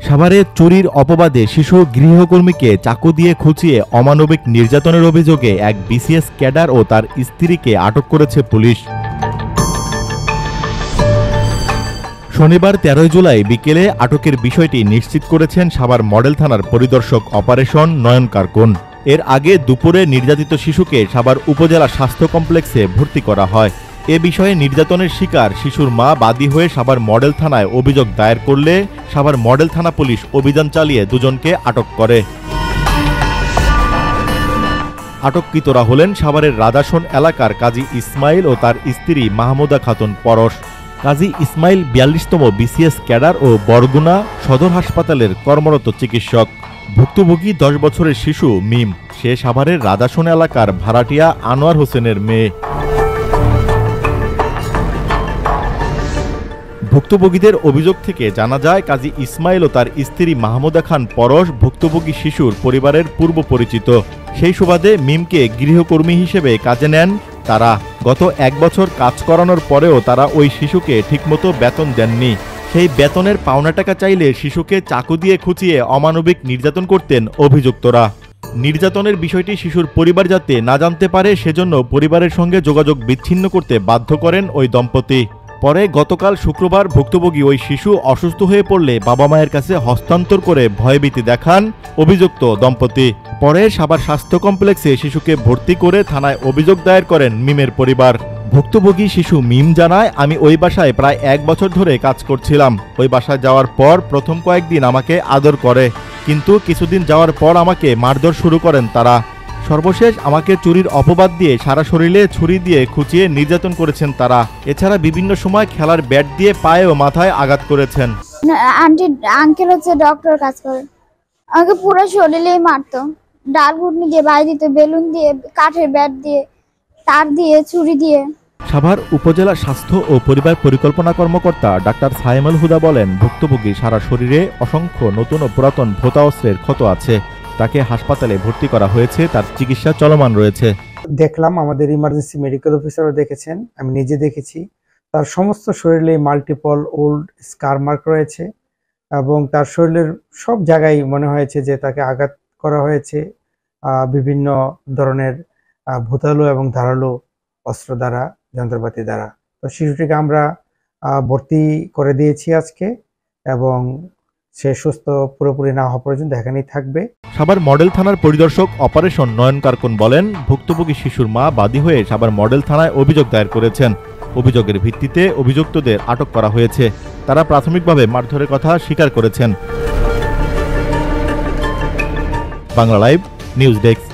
সাভারে চুরির অপবাদে শিশু গৃহকর্মীকে চাকু দিয়ে খুঁচিয়ে অমানবিক নির্যাতনের অভিযোগে এক বিসিএস ক্যাডার ও তার স্ত্রীকে আটক করেছে পুলিশ। শনিবার ১৩ জুলাই বিকেলে আটকের বিষয়টি নিশ্চিত করেছেন সাভার মডেল থানার পরিদর্শক অপারেশন নয়ন কার্কুন। এর আগে দুপুরে নির্যাতিত শিশুকে সাভার উপজেলা স্বাস্থ্য কমপ্লেক্সে ভর্তি করা হয়। এ বিষয়ে নির্যাতনের শিকার শিশুর মা বাদী হয়ে সাভার মডেল থানায় অভিযোগ দায়ের করলে সাভার মডেল থানা পুলিশ অভিযান চালিয়ে দুজনকে আটক করে। আটককৃতরা হলেন সাভারের রাজাসন এলাকার কাজী ইসমাইল ও তার স্ত্রী মাহমুদা খাতুন পরশ। কাজী ইসমাইল ৪২তম বিসিএস ক্যাডার ও বরগুনা সদর হাসপাতালের কর্মরত চিকিৎসক। ভুক্তভোগী ১০ বছরের শিশু মিম, সে সাভারের রাজাসন এলাকার ভাড়াটিয়া আনোয়ার হোসেনের মেয়ে। ভুক্তভোগীদের অভিযোগ থেকে জানা যায় কাজী ইসমাইল ও তার স্ত্রী মাহমুদা খান পরশ ভুক্তভোগী শিশুর পরিবারের পূর্ব পরিচিত। সেই সুবাদে মিমকে গৃহকর্মী হিসেবে কাজে নেন তারা। গত ১ বছর কাজ করানোর পরেও তারা ওই শিশুকে ঠিকমতো বেতন দেননি। সেই বেতনের পাওনা টাকা চাইলে শিশুকে চাকু দিয়ে খুঁচিয়ে অমানবিক নির্যাতন করতেন অভিযুক্তরা। নির্যাতনের বিষয়টি শিশুর পরিবার যাতে না জানতে পারে সেজন্য পরিবারের সঙ্গে যোগাযোগ বিচ্ছিন্ন করতে বাধ্য করেন ওই দম্পতি। পরে গতকাল শুক্রবার ভুক্তভোগী ওই শিশু অসুস্থ হয়ে পড়লে বাবা মায়ের কাছে হস্তান্তর করে ভয়ভীতি দেখান অভিযুক্ত দম্পতি। পরে সাভার স্বাস্থ্য কমপ্লেক্সে শিশুকে ভর্তি করে থানায় অভিযোগ দায়ের করেন মিমের পরিবার। ভুক্তভোগী শিশু মিম জানায়, আমি ওই বাসায় প্রায় ১ বছর ধরে কাজ করছিলাম। ওই বাসায় যাওয়ার পর প্রথম কয়েকদিন আমাকে আদর করে, কিন্তু কিছুদিন যাওয়ার পর আমাকে মারধর শুরু করেন তারা। সর্বশেষ আমাকে চুরির অপবাদ দিয়ে সারা শরীরে ছুরি দিয়ে খুঁচিয়ে নির্যাতন করেছেন তারা। এছাড়া বিভিন্ন সময় খেলার ব্যাট দিয়ে পায়ে ও মাথায় আঘাত করেছেন। আঙ্কেল হচ্ছে ডক্টর কাজ করে, আমাকে পুরো শরীরেই মারতো, ডাল ঘুটনি দিয়ে বাই দিত, বেলুন দিয়ে, কাঠের ব্যাট দিয়ে, তার দিয়ে, ছুরি দিয়ে। সাভার উপজেলা স্বাস্থ্য ও পরিবার পরিকল্পনা কর্মকর্তা ডাক্তার সাইমুল হুদা বলেন, ভুক্তভোগী সারা শরীরে অসংখ্য নতুন ও পুরাতন ভোঁতা অস্ত্রের ক্ষত আছে। তাকে হাসপাতালে ভর্তি করা হয়েছে, তার চিকিৎসা চলমান রয়েছে। দেখলাম আমাদের ইমার্জেন্সি মেডিকেল অফিসারও দেখেছেন, আমি নিজে দেখেছি। তার সমস্ত শরীরে মাল্টিপল ওল্ড স্কার মার্ক রয়েছে এবং তার শরীরের সব জায়গায় মনে হয়েছে যে তাকে আঘাত করা হয়েছে বিভিন্ন ধরনের ভোঁতালো এবং ধারালো অস্ত্র দ্বারা, যন্ত্রপাতি দ্বারা। তো শিশুটিকে আমরা ভর্তি করে দিয়েছি আজকে এবং সে সুস্থ পুরোপুরি না হওয়া পর্যন্ত এখানেই থাকবে। সাভার মডেল থানার পরিদর্শক অপারেশন নয়ন কার্কুন বলেন, ভুক্তভোগী শিশুর মা বাদী হয়ে সাভার মডেল থানায় অভিযোগ দায়ের করেছেন। অভিযোগের ভিত্তিতে অভিযুক্তদের আটক করা হয়েছে। তারা প্রাথমিকভাবে মারধরের কথা স্বীকার করেছেন। Bangla live news desk.